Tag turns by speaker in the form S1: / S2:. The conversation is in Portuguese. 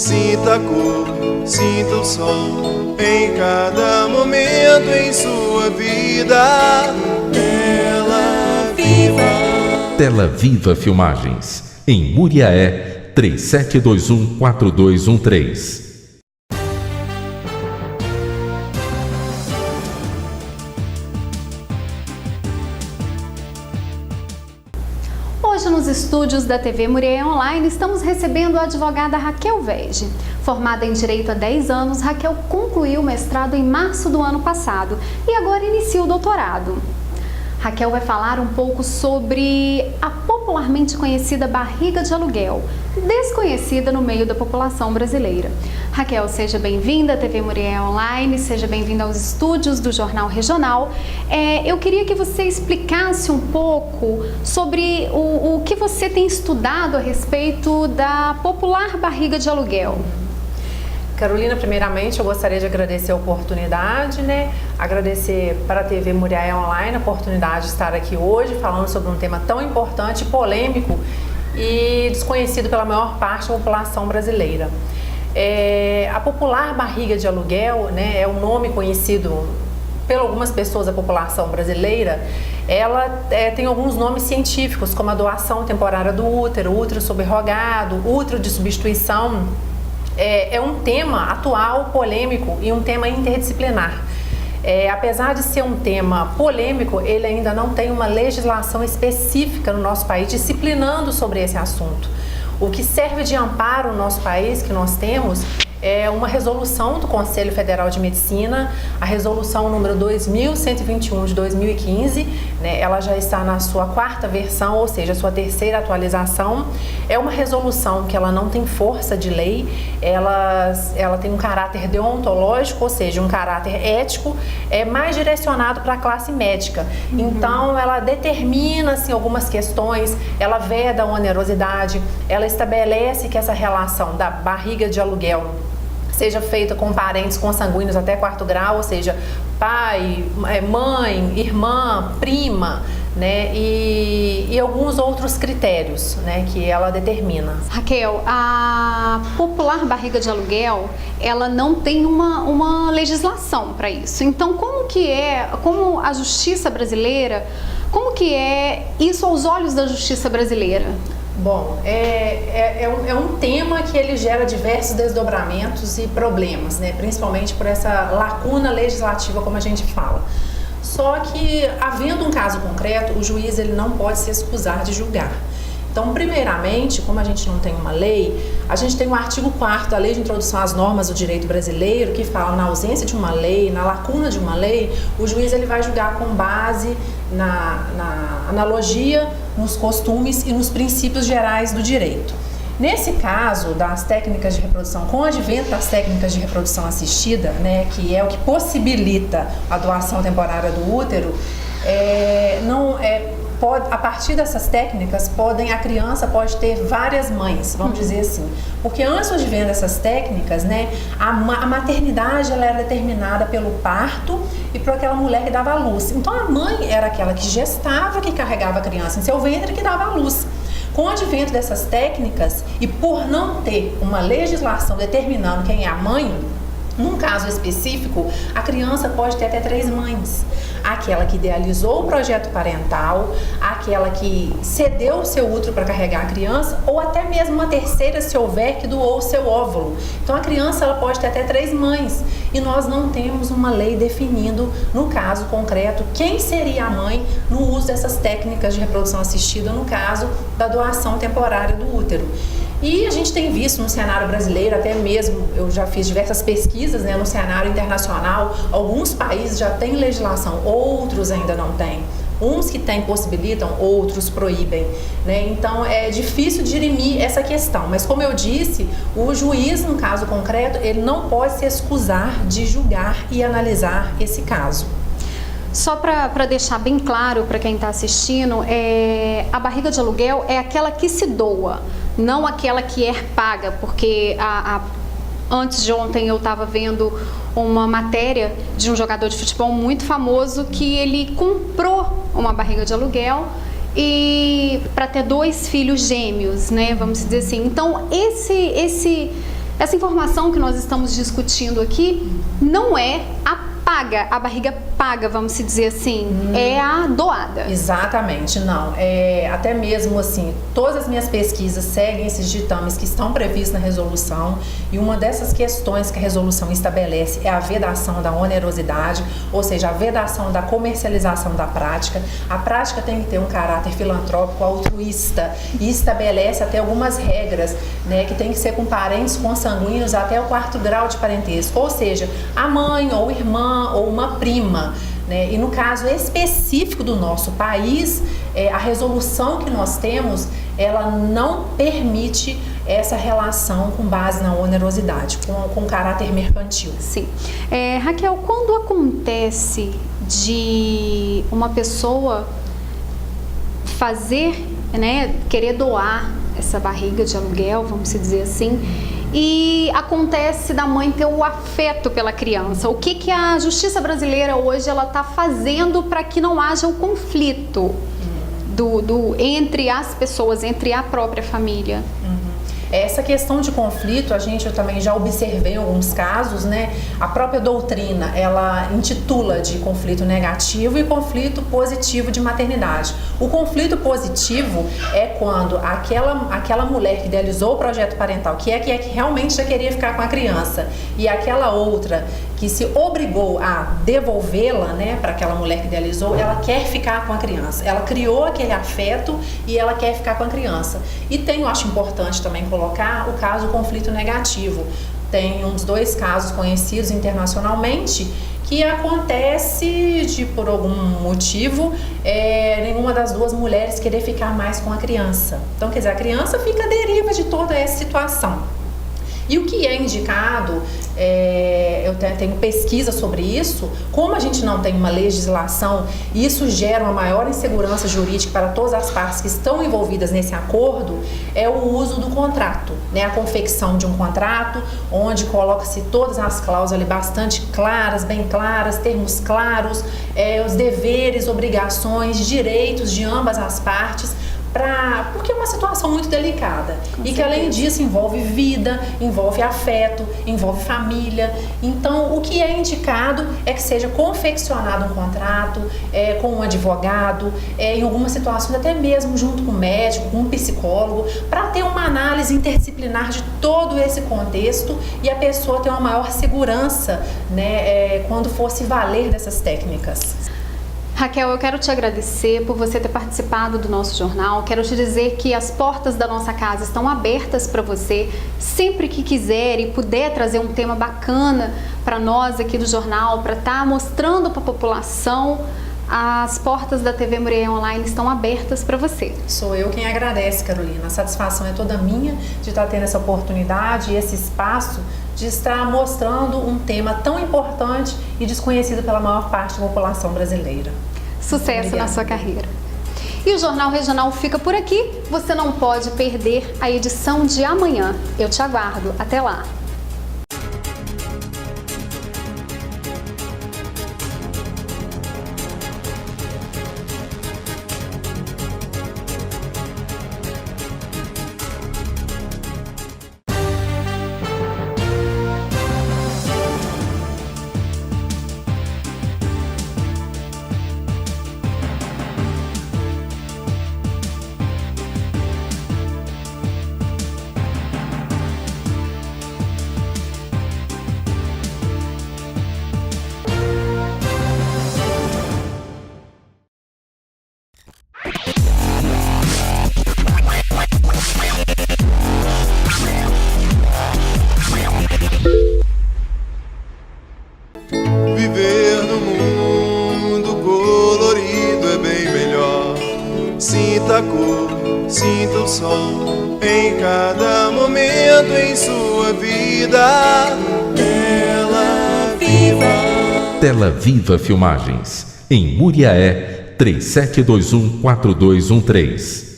S1: Sinta a cor, sinta o sol em cada momento em sua vida. Tela Viva.
S2: Tela Viva Filmagens, em Muriaé, 37214213.
S3: Hoje, nos estúdios da TV Muriaé Online, estamos recebendo a advogada Raquel Vege. Formada em Direito há 10 anos, Raquel concluiu o mestrado em março do ano passado e agora inicia o doutorado. Raquel vai falar um pouco sobre a popularmente conhecida barriga de aluguel, desconhecida no meio da população brasileira. Raquel, seja bem-vinda à TV Muriaé Online, seja bem-vinda aos estúdios do Jornal Regional. Eu queria que você explicasse um pouco sobre o que você tem estudado a respeito da popular barriga de aluguel.
S4: Carolina, primeiramente eu gostaria de agradecer a oportunidade, agradecer para a TV Muriaé Online a oportunidade de estar aqui hoje falando sobre um tema tão importante, polêmico e desconhecido pela maior parte da população brasileira. A popular barriga de aluguel, é um nome conhecido por algumas pessoas da população brasileira. Ela tem alguns nomes científicos, como a doação temporária do útero, útero subrogado, útero de substituição. É um tema atual, polêmico e um tema interdisciplinar. Apesar de ser um tema polêmico, ele ainda não tem uma legislação específica no nosso país disciplinando sobre esse assunto. O que serve de amparo no nosso país, que nós temos, é uma resolução do Conselho Federal de Medicina, a resolução número 2121 de 2015, ela já está na sua 4ª versão, ou seja, a sua 3ª atualização. É uma resolução que ela não tem força de lei, ela tem um caráter deontológico, ou seja, um caráter ético, mais direcionado para a classe médica. Então, ela determina assim, algumas questões, ela veda a onerosidade, ela estabelece que essa relação da barriga de aluguel seja feita com parentes consanguíneos até 4º grau, ou seja, pai, mãe, irmã, prima, e alguns outros critérios, que ela determina.
S3: Raquel, a popular barriga de aluguel, ela não tem uma legislação para isso. Então, como a justiça brasileira, como que é isso aos olhos da justiça brasileira?
S4: Bom, é um tema que ele gera diversos desdobramentos e problemas, principalmente por essa lacuna legislativa, como a gente fala. Só que, havendo um caso concreto, o juiz ele não pode se excusar de julgar. Então, primeiramente, como a gente não tem uma lei, a gente tem o artigo 4º da Lei de Introdução às Normas do Direito Brasileiro, que fala na ausência de uma lei, na lacuna de uma lei, o juiz ele vai julgar com base na analogia, nos costumes e nos princípios gerais do direito. Nesse caso das técnicas de reprodução, com o advento das técnicas de reprodução assistida, que é o que possibilita a doação temporária do útero, a partir dessas técnicas, a criança pode ter várias mães, vamos dizer assim. Porque antes do advento dessas técnicas, a maternidade ela era determinada pelo parto e por aquela mulher que dava à luz. Então, a mãe era aquela que gestava, que carregava a criança em seu ventre e que dava à luz. Com o advento dessas técnicas, e por não ter uma legislação determinando quem é a mãe, num caso específico, a criança pode ter até 3 mães. Aquela que idealizou o projeto parental, aquela que cedeu o seu útero para carregar a criança, ou até mesmo uma terceira, se houver, que doou o seu óvulo. Então, a criança ela pode ter até 3 mães. E nós não temos uma lei definindo, no caso concreto, quem seria a mãe no uso dessas técnicas de reprodução assistida, no caso da doação temporária do útero. E a gente tem visto no cenário brasileiro, até mesmo, eu já fiz diversas pesquisas no cenário internacional, alguns países já têm legislação, outros ainda não têm. Uns que têm possibilitam, outros proíbem, Então é difícil dirimir essa questão, mas como eu disse, o juiz, no caso concreto, ele não pode se excusar de julgar e analisar esse caso.
S3: Só para deixar bem claro para quem está assistindo, a barriga de aluguel é aquela que se doa, não aquela que é paga, porque antes de ontem eu estava vendo uma matéria de um jogador de futebol muito famoso que ele comprou uma barriga de aluguel e para ter 2 filhos gêmeos, vamos dizer assim. Então Essa informação que nós estamos discutindo aqui não é a barriga paga, vamos se dizer assim, é a doada.
S4: Exatamente, não. Até mesmo assim, todas as minhas pesquisas seguem esses ditames que estão previstos na resolução, e uma dessas questões que a resolução estabelece é a vedação da onerosidade, ou seja, a vedação da comercialização da prática. A prática tem que ter um caráter filantrópico, altruísta, e estabelece até algumas regras, né, que tem que ser com parentes consanguíneos até o 4º grau de parentesco, ou seja, a mãe ou irmã ou uma prima, né? E no caso específico do nosso país, a resolução que nós temos, ela não permite essa relação com base na onerosidade, com caráter mercantil.
S3: Sim. Raquel, quando acontece de uma pessoa fazer, né, querer doar essa barriga de aluguel, vamos dizer assim, e acontece da mãe ter o afeto pela criança, o que a justiça brasileira hoje ela está fazendo para que não haja o conflito entre as pessoas, entre a própria família?
S4: Essa questão de conflito, eu também já observei em alguns casos, né? A própria doutrina, ela intitula de conflito negativo e conflito positivo de maternidade. O conflito positivo é quando aquela mulher que idealizou o projeto parental, que realmente já queria ficar com a criança, e aquela outra que se obrigou a devolvê-la, né, para aquela mulher que idealizou, ela quer ficar com a criança. Ela criou aquele afeto e ela quer ficar com a criança. E eu acho importante também colocar o caso do conflito negativo. Tem uns 2 casos conhecidos internacionalmente que acontece por algum motivo, nenhuma das 2 mulheres querer ficar mais com a criança. Então, quer dizer, a criança fica à deriva de toda essa situação. E o que é indicado, eu tenho pesquisa sobre isso, como a gente não tem uma legislação, isso gera uma maior insegurança jurídica para todas as partes que estão envolvidas nesse acordo, é o uso do contrato, né? A confecção de um contrato, onde coloca-se todas as cláusulas ali bastante claras, bem claras, termos claros, os deveres, obrigações, direitos de ambas as partes, porque é uma situação muito delicada e que além disso envolve vida, envolve afeto, envolve família. Então o que é indicado é que seja confeccionado um contrato com um advogado, em algumas situações até mesmo junto com um médico, com um psicólogo, para ter uma análise interdisciplinar de todo esse contexto e a pessoa ter uma maior segurança, né, quando for se valer dessas técnicas.
S3: Raquel, eu quero te agradecer por você ter participado do nosso jornal. Quero te dizer que as portas da nossa casa estão abertas para você. Sempre que quiser e puder trazer um tema bacana para nós aqui do jornal, para estar mostrando para a população, as portas da TV Muriaé Online estão abertas para você.
S4: Sou eu quem agradece, Carolina. A satisfação é toda minha de estar tendo essa oportunidade e esse espaço de estar mostrando um tema tão importante e desconhecido pela maior parte da população brasileira.
S3: Sucesso na sua carreira. E o Jornal Regional fica por aqui. Você não pode perder a edição de amanhã. Eu te aguardo. Até lá.
S1: Viver no mundo colorido é bem melhor. Sinta a cor, sinta o sol em cada momento em sua vida. Tela Viva.
S2: Tela Viva Filmagens, em Muriaé, 3721-4213.